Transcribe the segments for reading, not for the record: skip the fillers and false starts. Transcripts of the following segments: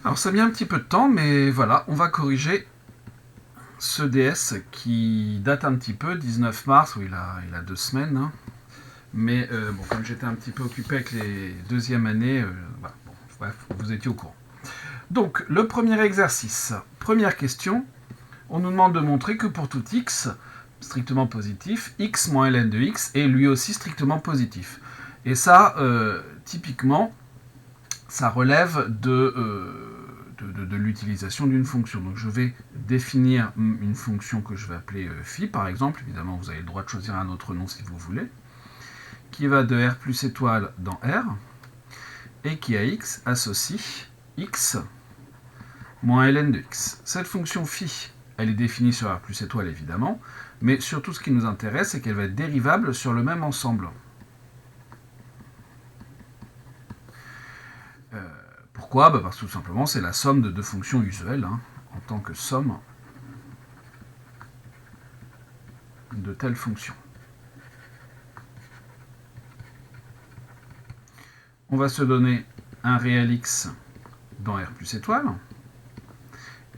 Alors ça a mis un petit peu de temps, mais voilà, on va corriger ce DS qui date un petit peu, 19 mars, où il a 2 semaines. Hein. Mais bon, comme j'étais un petit peu occupé avec les deuxièmes années, voilà, bon, bref, vous étiez au courant. Donc, le premier exercice, première question, on nous demande de montrer que pour tout x strictement positif, x moins ln de x est lui aussi strictement positif. Et ça, typiquement, ça relève de l'utilisation d'une fonction. Donc je vais définir une fonction que je vais appeler phi, par exemple. Évidemment, vous avez le droit de choisir un autre nom si vous voulez. Qui va de r plus étoile dans R, et qui à x associe x moins ln de x. Cette fonction phi, elle est définie sur r plus étoile évidemment, mais surtout ce qui nous intéresse, c'est qu'elle va être dérivable sur le même ensemble. Pourquoi ? Parce que tout simplement c'est la somme de deux fonctions usuelles, hein, en tant que somme de telle fonction. On va se donner un réel x dans r plus étoile,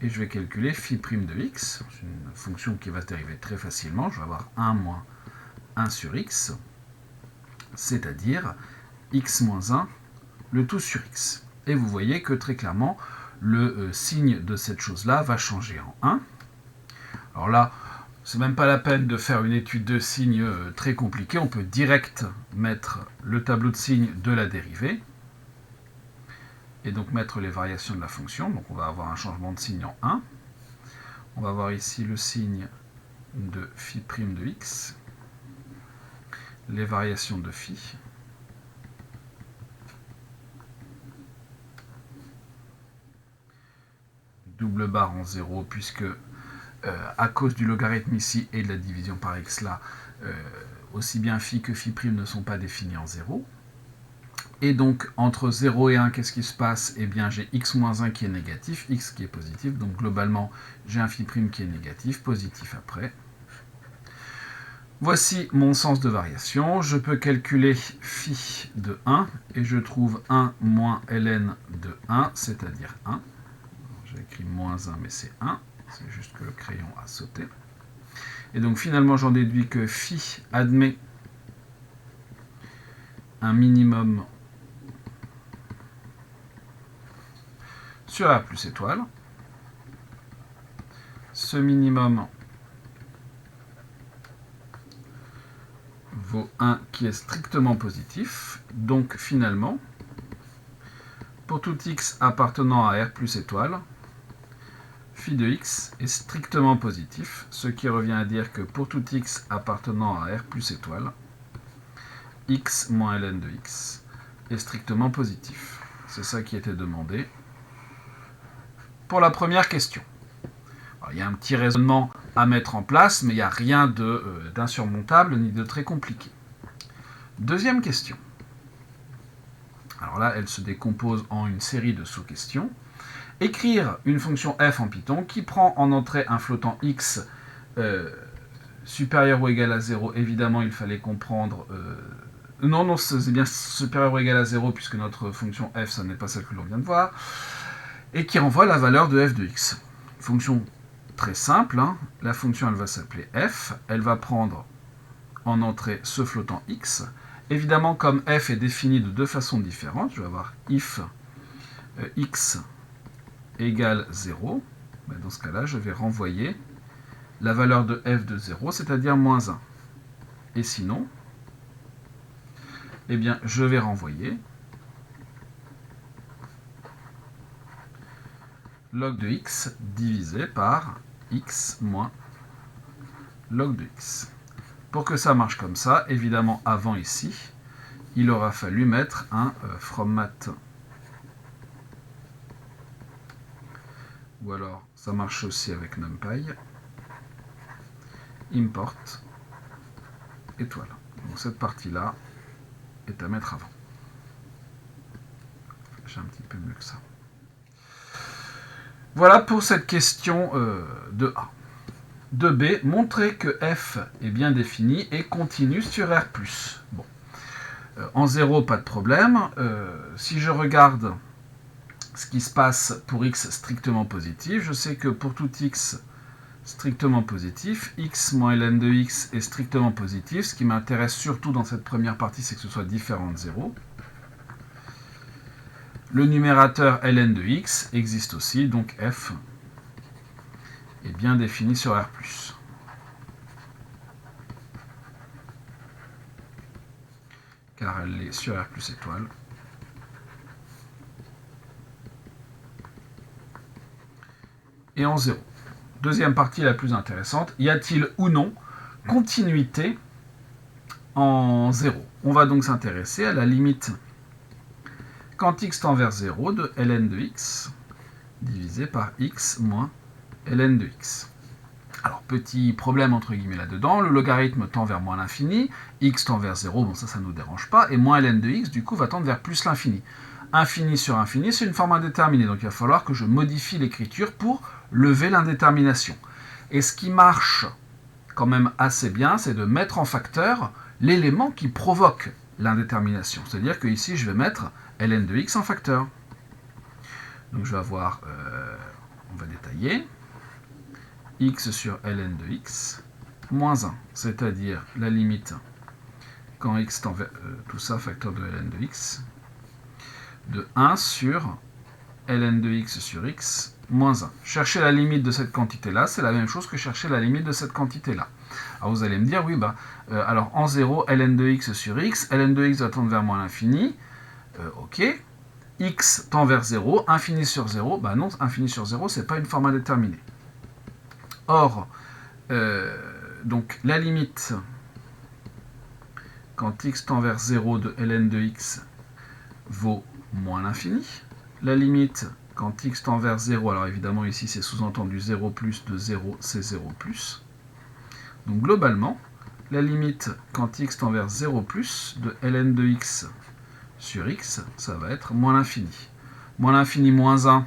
et je vais calculer phi' de x, c'est une fonction qui va se dériver très facilement, je vais avoir 1 moins 1 sur x, c'est-à-dire x moins 1, le tout sur x. Et vous voyez que très clairement, le signe de cette chose-là va changer en 1. Alors là, c'est même pas la peine de faire une étude de signes très compliquée, on peut direct mettre le tableau de signes de la dérivée, et donc mettre les variations de la fonction. Donc on va avoir un changement de signe en 1. On va avoir ici le signe de phi' de x, les variations de phi, double barre en 0, puisque à cause du logarithme ici et de la division par x là, aussi bien phi que phi' ne sont pas définis en 0. Et donc, entre 0 et 1, qu'est-ce qui se passe ? Eh bien, j'ai x moins 1 qui est négatif, x qui est positif. Donc, globalement, j'ai un phi' qui est négatif, positif après. Voici mon sens de variation. Je peux calculer phi de 1, et je trouve 1 moins ln de 1, c'est-à-dire 1. J'ai écrit moins 1, mais c'est 1. C'est juste que le crayon a sauté. Et donc, finalement, j'en déduis que phi admet un minimum sur R plus étoile. Ce minimum vaut 1 qui est strictement positif. Donc finalement, pour tout x appartenant à R plus étoile, phi de x est strictement positif, ce qui revient à dire que pour tout x appartenant à R plus étoile, x moins ln de x est strictement positif. C'est ça qui était demandé pour la première question. Alors, il y a un petit raisonnement à mettre en place, mais il n'y a rien d'insurmontable ni de très compliqué. Deuxième question. Alors là, elle se décompose en une série de sous-questions. Écrire une fonction f en Python qui prend en entrée un flottant x supérieur ou égal à 0. Évidemment, il fallait comprendre... non, c'est bien supérieur ou égal à 0, puisque notre fonction f, ça n'est pas celle que l'on vient de voir. Et qui renvoie la valeur de f de x. Fonction très simple, hein. La fonction elle va s'appeler f, elle va prendre en entrée ce flottant x. Évidemment, comme f est défini de deux façons différentes, je vais avoir if x égale 0, ben dans ce cas-là, je vais renvoyer la valeur de f de 0, c'est-à-dire moins 1. Et sinon, eh bien, je vais renvoyer log de x divisé par x moins log de x. Pour que ça marche comme ça, évidemment, avant ici, il aura fallu mettre un from math. Ou alors, ça marche aussi avec NumPy. Import étoile. Donc cette partie-là est à mettre avant. J'ai un petit peu mieux que ça. Voilà pour cette question de A. De B, montrer que f est bien défini et continue sur R+. Bon. En 0, pas de problème. Si je regarde ce qui se passe pour x strictement positif. Je sais que pour tout x strictement positif, x moins ln de x est strictement positif. Ce qui m'intéresse surtout dans cette première partie, c'est que ce soit différent de 0. Le numérateur ln de x existe aussi, donc f est bien défini sur R+. Car elle est sur R plus étoile. Et en 0. Deuxième partie la plus intéressante, y a-t-il ou non continuité en 0? On va donc s'intéresser à la limite quand x tend vers 0 de ln de x divisé par x moins ln de x. Alors, petit problème entre guillemets là-dedans, le logarithme tend vers moins l'infini, x tend vers 0, bon ça ne nous dérange pas, et moins ln de x du coup va tendre vers plus l'infini. Infini sur infini, c'est une forme indéterminée, donc il va falloir que je modifie l'écriture pour lever l'indétermination. Et ce qui marche quand même assez bien, c'est de mettre en facteur l'élément qui provoque l'indétermination. C'est-à-dire que ici, je vais mettre ln de x en facteur. Donc je vais avoir, on va détailler, x sur ln de x moins 1, c'est-à-dire la limite quand x tend vers, tout ça facteur de ln de x, de 1 sur ln de x sur x moins 1. Chercher la limite de cette quantité-là, c'est la même chose que chercher la limite de cette quantité-là. Alors vous allez me dire, oui, alors en 0, ln de x sur x, ln de x va tendre vers moins l'infini, ok, x tend vers 0, infini sur 0, non, infini sur 0, c'est pas une forme indéterminée. Or, donc la limite quand x tend vers 0 de ln de x vaut moins l'infini. La limite quand x tend vers 0, alors évidemment ici c'est sous-entendu 0 plus de 0, c'est 0 plus. Donc globalement, la limite quand x tend vers 0 plus de ln de x sur x, ça va être moins l'infini. Moins l'infini moins 1,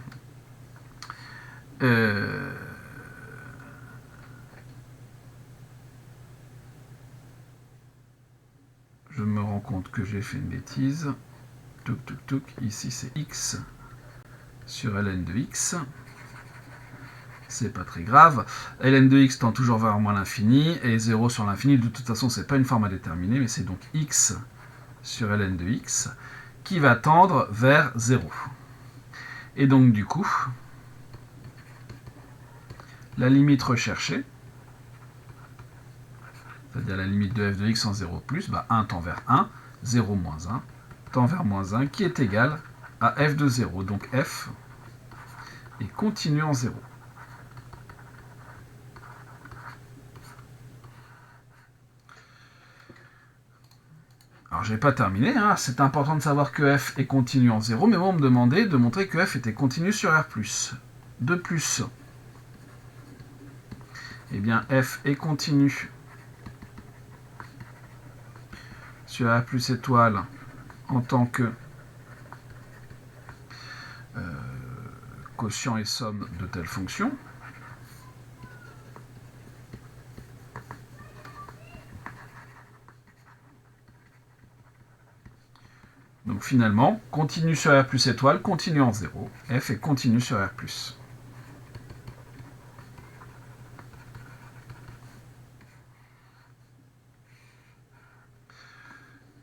je me rends compte que j'ai fait une bêtise. Touc, touc, touc. Ici, c'est x sur ln de x. C'est pas très grave. Ln de x tend toujours vers moins l'infini, et 0 sur l'infini, de toute façon, c'est pas une forme indéterminée, mais c'est donc x sur ln de x qui va tendre vers 0. Et donc, du coup, la limite recherchée, c'est-à-dire la limite de f de x en 0 plus, 1 tend vers 1, 0 moins 1, tend vers moins 1, qui est égal à f de 0. Donc f est continu en 0. Alors, je n'ai pas terminé, c'est important de savoir que f est continu en 0, mais on me demandait de montrer que f était continu sur R+. De plus, eh bien, f est continu sur R plus étoile en tant que quotient et somme de telle fonction. Donc finalement, continu sur R plus étoile, continu en 0. F est continu sur R plus.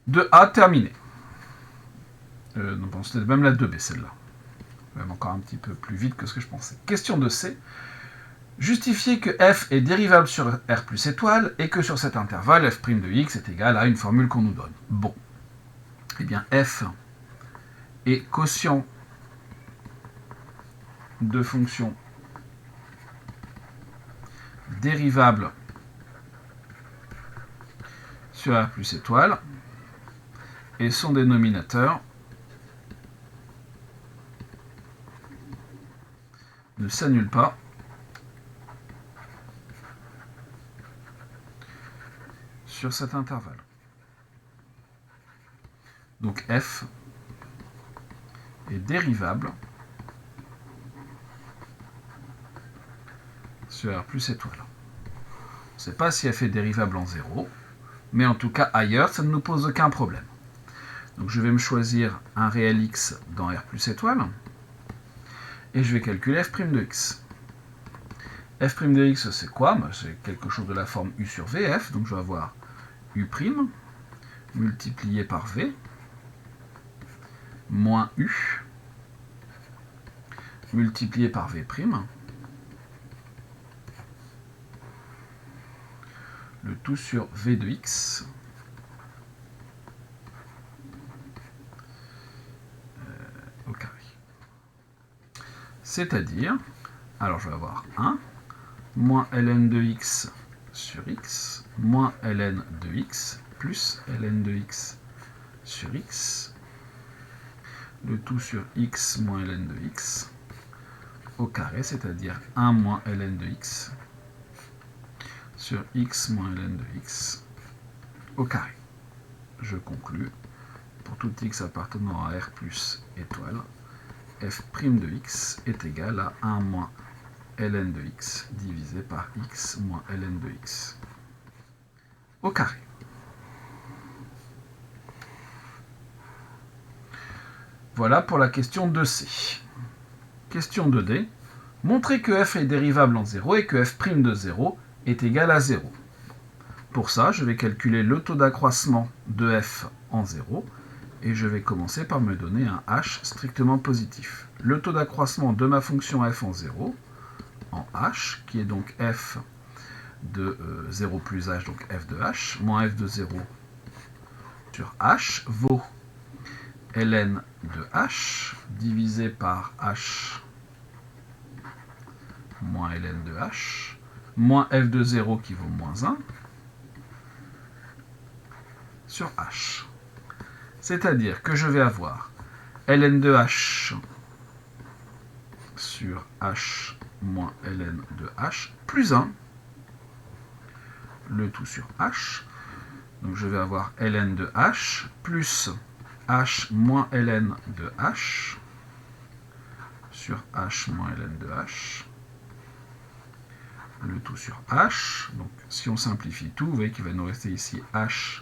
De A terminé. Non, c'était même la 2B celle-là. Même encore un petit peu plus vite que ce que je pensais. Question de C. Justifier que f est dérivable sur R plus étoile et que sur cet intervalle, f' de x est égal à une formule qu'on nous donne. Bon. Eh bien, f est quotient de fonction dérivable sur R plus étoile et son dénominateur ne s'annule pas sur cet intervalle. Donc f est dérivable sur R plus étoile. On ne sait pas si f est dérivable en 0, mais en tout cas ailleurs, ça ne nous pose aucun problème. Donc je vais me choisir un réel x dans R plus étoile. et je vais calculer f' de x. f' de x, c'est quoi? C'est quelque chose de la forme u sur vf, donc je vais avoir u' multiplié par v, moins u, multiplié par v', le tout sur v de x, au carré. C'est-à-dire, alors je vais avoir 1, moins ln de x sur x, moins ln de x, plus ln de x sur x, le tout sur x moins ln de x, au carré, c'est-à-dire 1 moins ln de x, sur x moins ln de x, au carré. Je conclus, pour tout x appartenant à R plus étoile, f' de x est égal à 1 moins ln de x divisé par x moins ln de x au carré. Voilà pour la question 2C. Question 2D. Montrez que f est dérivable en 0 et que f' de 0 est égal à 0. Pour ça, je vais calculer le taux d'accroissement de f en 0 et je vais commencer par me donner un h strictement positif. Le taux d'accroissement de ma fonction f en 0, en h, qui est donc f de 0 plus h, donc f de h, moins f de 0 sur h, vaut ln de h divisé par h moins ln de h, moins f de 0 qui vaut moins 1, sur h. C'est-à-dire que je vais avoir ln de h sur h moins ln de h plus 1, le tout sur h. Donc je vais avoir ln de h plus h moins ln de h sur h moins ln de h, le tout sur h. Donc si on simplifie tout, vous voyez qu'il va nous rester ici h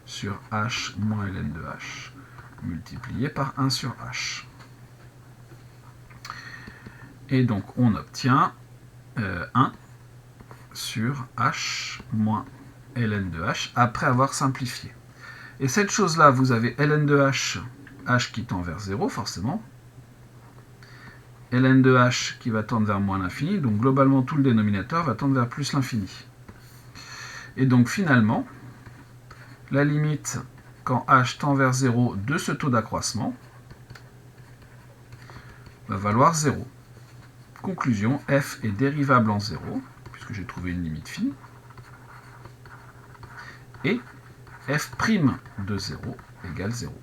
sur h moins ln de h multiplié par 1 sur h. Et donc on obtient 1 sur h moins ln de h après avoir simplifié. Et cette chose-là, vous avez ln de h, h qui tend vers 0 forcément, ln de h qui va tendre vers moins l'infini, donc globalement tout le dénominateur va tendre vers plus l'infini. Et donc finalement, la limite quand h tend vers 0 de ce taux d'accroissement va valoir 0. Conclusion, f est dérivable en 0, puisque j'ai trouvé une limite fine, et f' de 0 égale 0.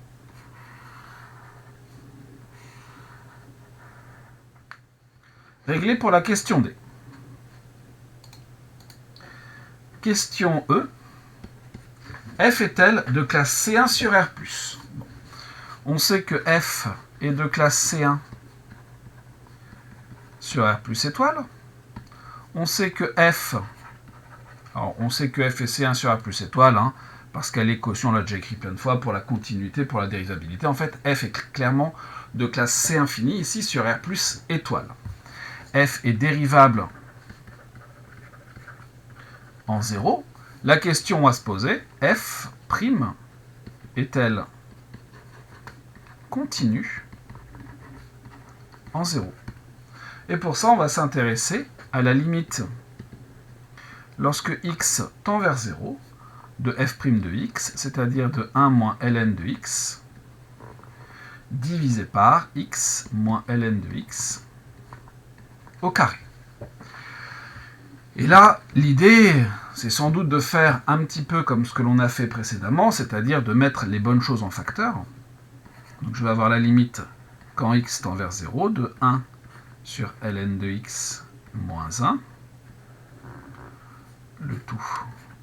Réglé pour la question D. Question E. F est-elle de classe C1 sur R+. Bon. On sait que f est de classe C1 sur R plus étoile. On sait que f, alors on sait que f est C1 sur R plus étoile, hein, parce qu'elle est quotient, on l'a déjà écrit plein de fois, pour la continuité, pour la dérivabilité. En fait, f est clairement de classe C infini, ici sur R plus étoile. F est dérivable en 0. La question à se poser, f' est-elle continue en 0? Et pour ça, on va s'intéresser à la limite lorsque x tend vers 0 de f' de x, c'est-à-dire de 1 moins ln de x, divisé par x moins ln de x au carré. Et là, l'idée, c'est sans doute de faire un petit peu comme ce que l'on a fait précédemment, c'est-à-dire de mettre les bonnes choses en facteur. Donc je vais avoir la limite quand x tend vers 0 de 1 sur ln de x moins 1, le tout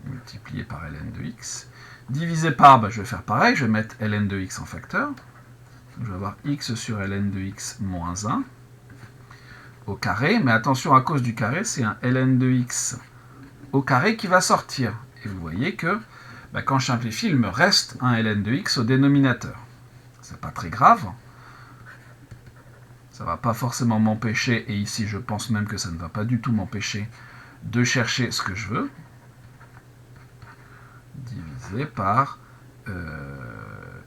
multiplié par ln de x, divisé par, je vais faire pareil, je vais mettre ln de x en facteur, donc je vais avoir x sur ln de x moins 1, au carré, mais attention, à cause du carré, c'est un ln de x au carré qui va sortir. Et vous voyez que quand je simplifie, il me reste un ln de x au dénominateur. C'est pas très grave. ça ne va pas forcément m'empêcher, et ici je pense même que ça ne va pas du tout m'empêcher de chercher ce que je veux, divisé par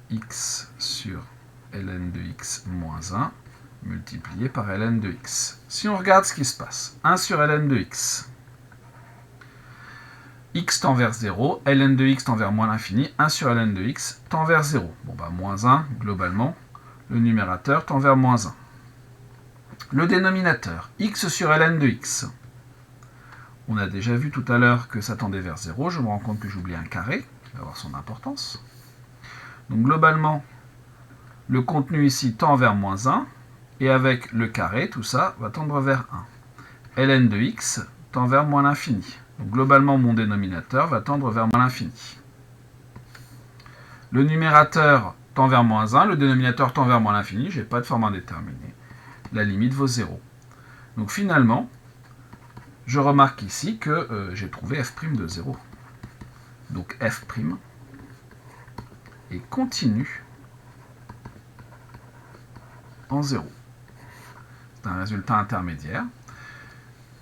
x sur ln de x moins 1, multiplié par ln de x. Si on regarde ce qui se passe, 1 sur ln de x, x tend vers 0, ln de x tend vers moins l'infini, 1 sur ln de x tend vers 0. Bon bah moins 1, globalement, le numérateur tend vers moins 1. Le dénominateur, x sur ln de x. On a déjà vu tout à l'heure que ça tendait vers 0, je me rends compte que j'oublie un carré, qui va avoir son importance. Donc globalement, le contenu ici tend vers moins 1, et avec le carré, tout ça va tendre vers 1. ln de x tend vers moins l'infini. Donc globalement, mon dénominateur va tendre vers moins l'infini. Le numérateur tend vers moins 1, le dénominateur tend vers moins l'infini, je n'ai pas de forme indéterminée. La limite vaut 0. Donc finalement, je remarque ici que j'ai trouvé f' de 0. Donc f' est continu en 0. C'est un résultat intermédiaire.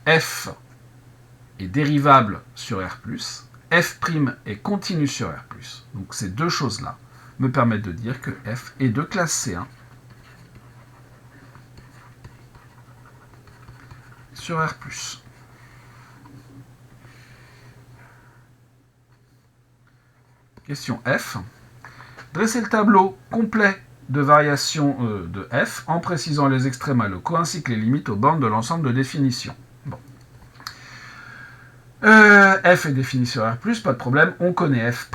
F est dérivable sur R+, f' est continu sur R+. Donc ces deux choses-là me permettent de dire que f est de classe C1 sur R+. Question F. Dressez le tableau complet de variation de f en précisant les extrémas locaux ainsi que les limites aux bornes de l'ensemble de définition. Bon. F est défini sur R+, pas de problème, on connaît f',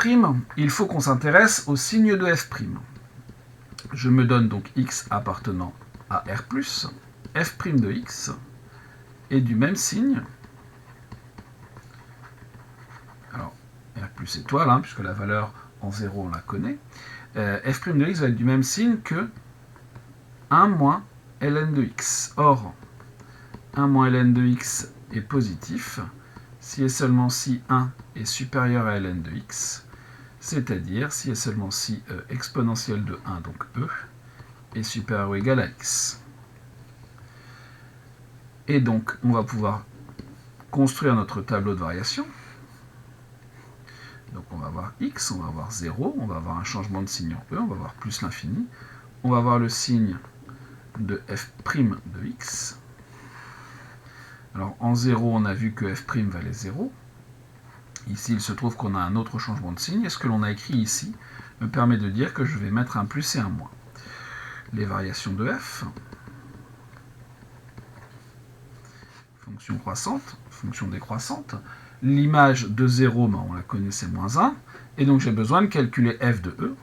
il faut qu'on s'intéresse au signe de f'. Je me donne donc x appartenant à R+, f' de x est du même signe, alors R+ étoile, hein, puisque la valeur en 0 on la connaît, f' de x va être du même signe que 1 moins ln de x. Or, 1 moins ln de x est positif, si et seulement si 1 est supérieur à ln de x, c'est-à-dire si et seulement si exponentielle de 1, donc e, est supérieur ou égal à x. Et donc, on va pouvoir construire notre tableau de variation. Donc on va avoir x, on va avoir 0, on va avoir un changement de signe en e, on va avoir plus l'infini, on va avoir le signe de f' de x. Alors en 0, on a vu que f' valait 0. Ici, il se trouve qu'on a un autre changement de signe, et ce que l'on a écrit ici me permet de dire que je vais mettre un plus et un moins. Les variations de f, fonction croissante, fonction décroissante, l'image de 0, ben on la connaît, c'est moins 1, et donc j'ai besoin de calculer f de e.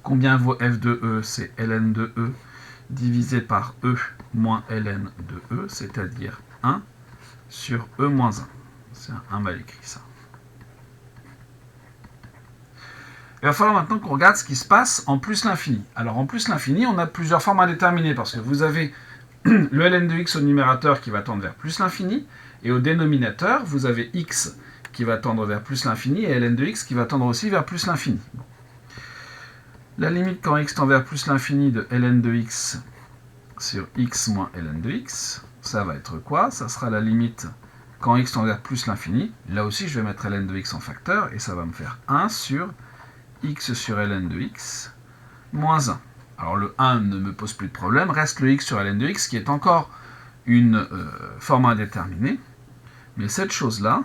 Combien vaut f de e? C'est ln de e divisé par e moins ln de e, c'est-à-dire 1 sur e moins 1. C'est un mal écrit, ça. Il va falloir maintenant qu'on regarde ce qui se passe en plus l'infini. Alors en plus l'infini, on a plusieurs formes indéterminées, parce que vous avez le ln de x au numérateur qui va tendre vers plus l'infini, et au dénominateur, vous avez x qui va tendre vers plus l'infini, et ln de x qui va tendre aussi vers plus l'infini. La limite quand x tend vers plus l'infini de ln de x sur x moins ln de x, ça va être quoi? Ça sera la limite quand x tend vers plus l'infini. Là aussi, je vais mettre ln de x en facteur, et ça va me faire 1 sur x sur ln de x moins 1. Alors le 1 ne me pose plus de problème, reste le x sur ln de x qui est encore une forme indéterminée. Mais cette chose-là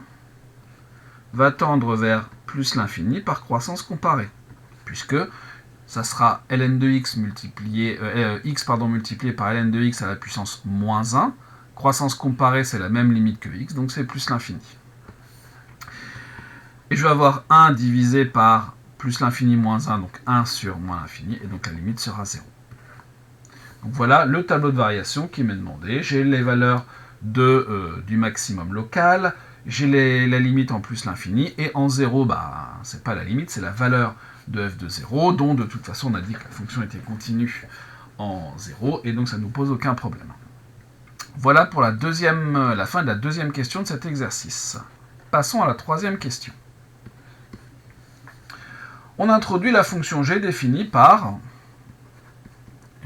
va tendre vers plus l'infini par croissance comparée, puisque ça sera ln de x multiplié, multiplié par ln de x à la puissance moins 1. Croissance comparée, c'est la même limite que x, donc c'est plus l'infini. Et je vais avoir 1 divisé par plus l'infini moins 1, donc 1 sur moins l'infini, et donc la limite sera 0. Donc voilà le tableau de variation qui m'est demandé. J'ai les valeurs du maximum local, j'ai la limite en plus l'infini, et en 0, bah, c'est pas la limite, c'est la valeur de f de 0, dont de toute façon on a dit que la fonction était continue en 0, et donc ça ne nous pose aucun problème. Voilà pour la fin de la deuxième question de cet exercice. Passons à la troisième question. On introduit la fonction g définie par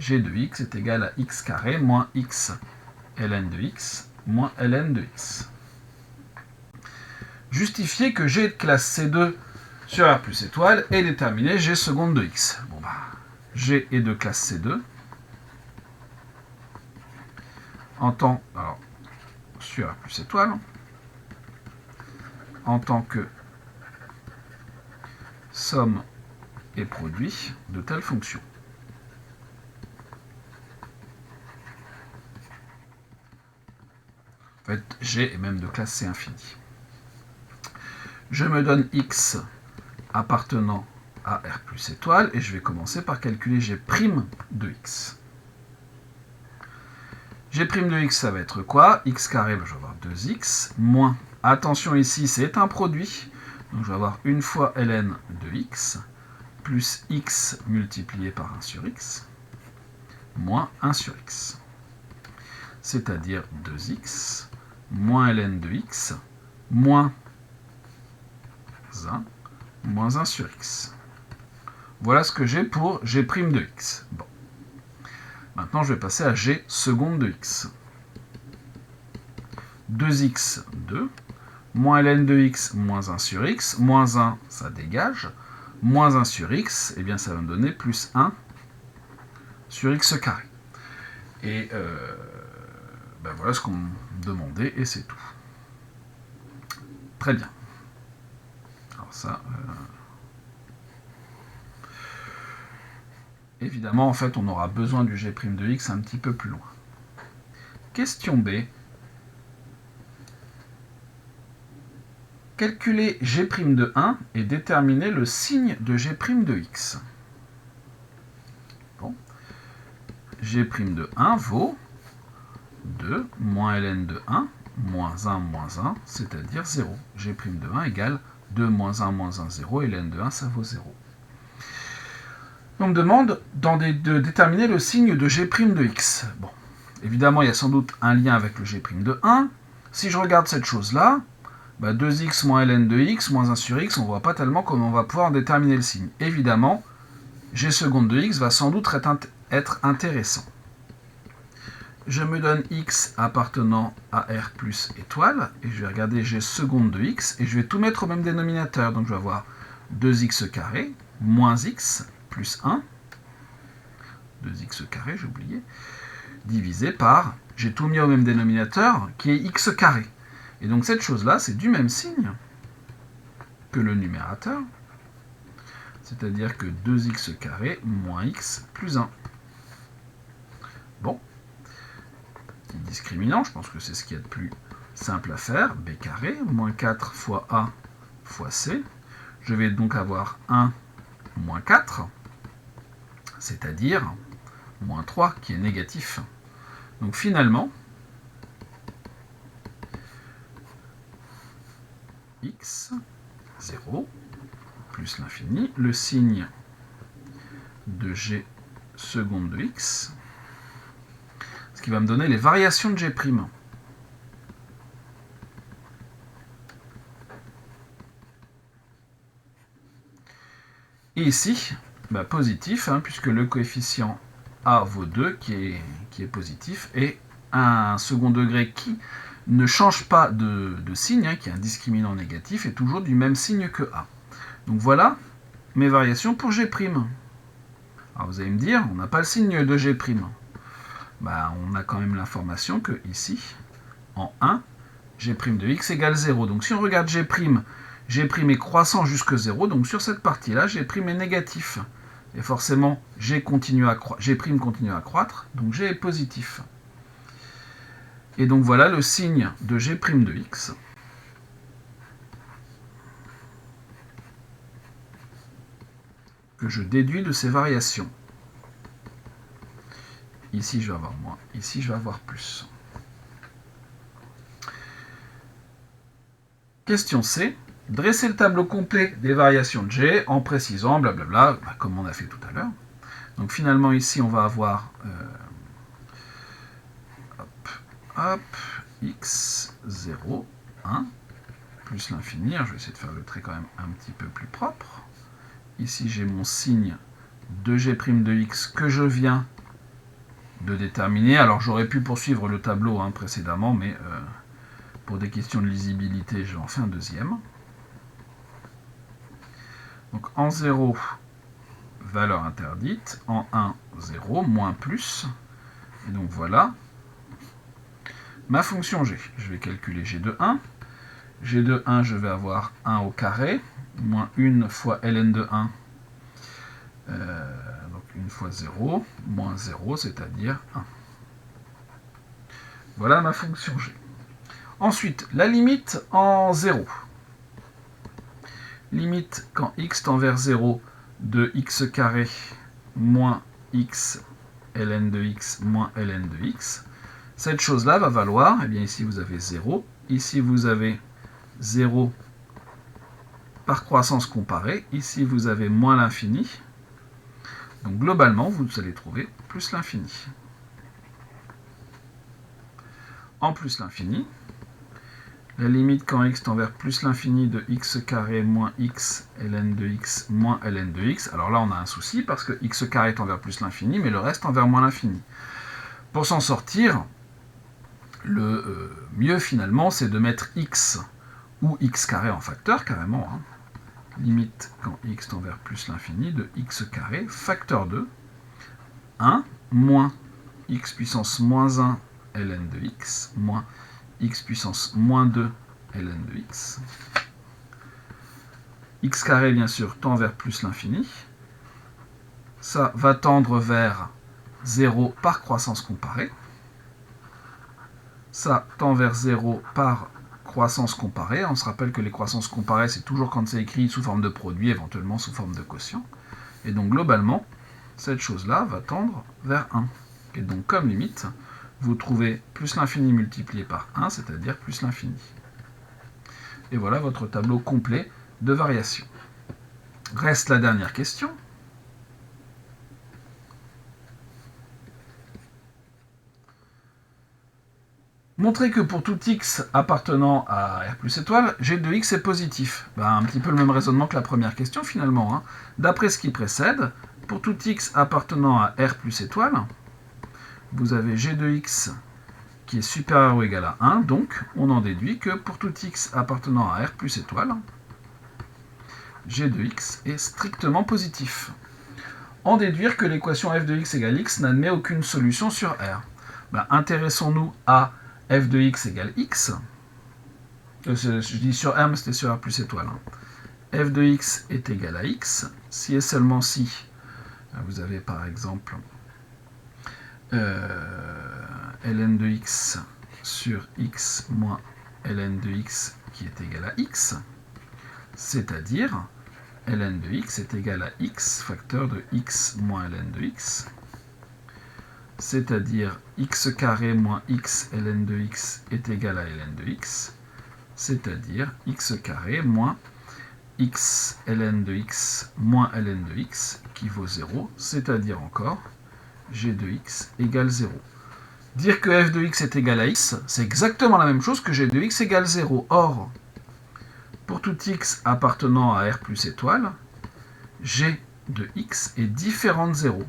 g de x est égal à x carré moins x ln de x moins ln de x. Justifier que g de classe C2 sur R plus étoile et déterminer g seconde de x. Bon bah, g est de classe C2 en tant, alors, sur R plus étoile, en tant que somme et produit de telle fonction. En fait, g est même de classe C infini. Je me donne x appartenant à R plus étoile et je vais commencer par calculer g' de x. G' de x, ça va être quoi? X carré, je vais avoir 2x, moins, attention ici, c'est un produit, donc je vais avoir une fois ln de x, plus x multiplié par 1 sur x, moins 1 sur x. C'est-à-dire 2x, moins ln de x, moins 1, moins 1 sur x. Voilà ce que j'ai pour g' de x. Bon. Maintenant, je vais passer à g seconde de x. 2x, 2, moins ln de x, moins 1 sur x, moins 1, ça dégage, moins 1 sur x, eh bien ça va me donner plus 1 sur x carré. Et ben voilà ce qu'on me demandait, et c'est tout. Très bien. Alors ça... Évidemment, en fait, on aura besoin du g' de x un petit peu plus loin. Question B. Calculer g' de 1 et déterminer le signe de g' de x. Bon. G' de 1 vaut 2 moins ln de 1 moins 1 moins 1, c'est-à-dire 0. G' de 1 égale 2 moins 1, 0, et ln de 1, ça vaut 0. On me demande de déterminer le signe de g' de x. Bon, évidemment, il y a sans doute un lien avec le g' de 1. Si je regarde cette chose-là, bah 2x moins ln de x moins 1 sur x, on ne voit pas tellement comment on va pouvoir en déterminer le signe. Évidemment, g seconde de x va sans doute être intéressant. Je me donne x appartenant à R plus étoile, et je vais regarder g seconde de x, et je vais tout mettre au même dénominateur. Donc je vais avoir 2x carré moins x plus 1, 2x carré, j'ai oublié, divisé par, j'ai tout mis au même dénominateur, qui est x carré. Et donc cette chose-là, c'est du même signe que le numérateur, c'est-à-dire que 2x carré moins x plus 1. Bon, discriminant, je pense que c'est ce qu'il y a de plus simple à faire, b carré, moins 4 fois a fois c. Je vais donc avoir 1 moins 4, c'est-à-dire moins 3, qui est négatif. Donc finalement, x, 0, plus l'infini, le signe de g seconde de x, ce qui va me donner les variations de g'. Et ici, bah, positif, hein, puisque le coefficient a vaut 2, qui est positif, et un second degré qui ne change pas de signe, hein, qui est un discriminant négatif, est toujours du même signe que a. Donc voilà mes variations pour g'. Alors vous allez me dire, on n'a pas le signe de g'. Bah, on a quand même l'information que ici, en 1, g' de x égale 0. Donc si on regarde g', g' est croissant jusque 0, donc sur cette partie-là, g' est négatif. Et forcément, g' continue à croître, donc g est positif. Et donc voilà le signe de g' de x. Que je déduis de ces variations. Ici, je vais avoir moins. Ici, je vais avoir plus. Question C. Dresser le tableau complet des variations de g en précisant, blablabla, comme on a fait tout à l'heure. Donc finalement, ici, on va avoir x, 0, 1, plus l'infini. Je vais essayer de faire le trait quand même un petit peu plus propre. Ici, j'ai mon signe de g' de x que je viens de déterminer. Alors j'aurais pu poursuivre le tableau précédemment, mais pour des questions de lisibilité, je vais en faire un deuxième. Donc en 0, valeur interdite, en 1, 0, moins plus, et donc voilà ma fonction g. Je vais calculer g de 1. G de 1, je vais avoir 1 au carré, moins 1 fois ln de 1, donc 1 fois 0, moins 0, c'est-à-dire 1. Voilà ma fonction g. Ensuite, la limite en 0. Limite quand x tend vers 0 de x carré moins x ln de x moins ln de x. Cette chose-là va valoir, eh bien ici vous avez 0, ici vous avez 0 par croissance comparée, ici vous avez moins l'infini. Donc globalement, vous allez trouver plus l'infini. En plus l'infini, la limite quand x tend vers plus l'infini de x carré moins x ln de x moins ln de x. Alors là, on a un souci parce que x carré tend vers plus l'infini, mais le reste tend vers moins l'infini. Pour s'en sortir, le mieux finalement, c'est de mettre x ou x carré en facteur, carrément. Limite quand x tend vers plus l'infini de x carré, facteur 2, 1, moins x puissance moins 1 ln de x, moins x puissance moins 2 ln de x. X carré, bien sûr, tend vers plus l'infini. Ça va tendre vers 0 par croissance comparée. Ça tend vers 0 par croissance comparée. On se rappelle que les croissances comparées, c'est toujours quand c'est écrit sous forme de produit, éventuellement sous forme de quotient. Et donc, globalement, cette chose-là va tendre vers 1. Et donc, comme limite, vous trouvez plus l'infini multiplié par 1, c'est-à-dire plus l'infini. Et voilà votre tableau complet de variation. Reste la dernière question. Montrez que pour tout x appartenant à R plus étoile, g de x est positif. Un petit peu le même raisonnement que la première question finalement. D'après ce qui précède, pour tout x appartenant à R plus étoile, vous avez g de x qui est supérieur ou égal à 1, donc on en déduit que pour tout x appartenant à R plus étoile, g de x est strictement positif. En déduire que l'équation f de x égale x n'admet aucune solution sur R. Intéressons-nous à f de x égale x. Je dis sur R, mais c'était sur R plus étoile. F de x est égal à x, si et seulement si vous avez par exemple ln de x sur x moins ln de x qui est égal à x, c'est-à-dire ln de x est égal à x facteur de x moins ln de x, c'est-à-dire x carré moins x ln de x est égal à ln de x, c'est-à-dire x carré moins x ln de x moins ln de x qui vaut 0, c'est-à-dire encore g de x égale 0. Dire que f de x est égal à x, c'est exactement la même chose que g de x égale 0. Or, pour tout x appartenant à R plus étoile, g de x est différent de 0.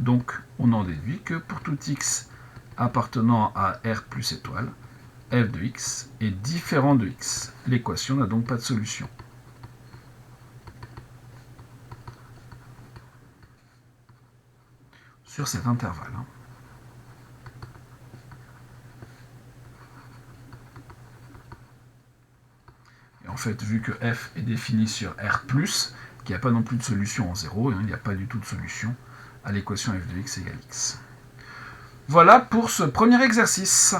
Donc, on en déduit que pour tout x appartenant à R plus étoile, f de x est différent de x. L'équation n'a donc pas de solution. Sur cet intervalle. Et en fait, vu que f est défini sur R+, qu'il n'y a pas non plus de solution en 0, il n'y a pas du tout de solution à l'équation f de x égale x. Voilà pour ce premier exercice.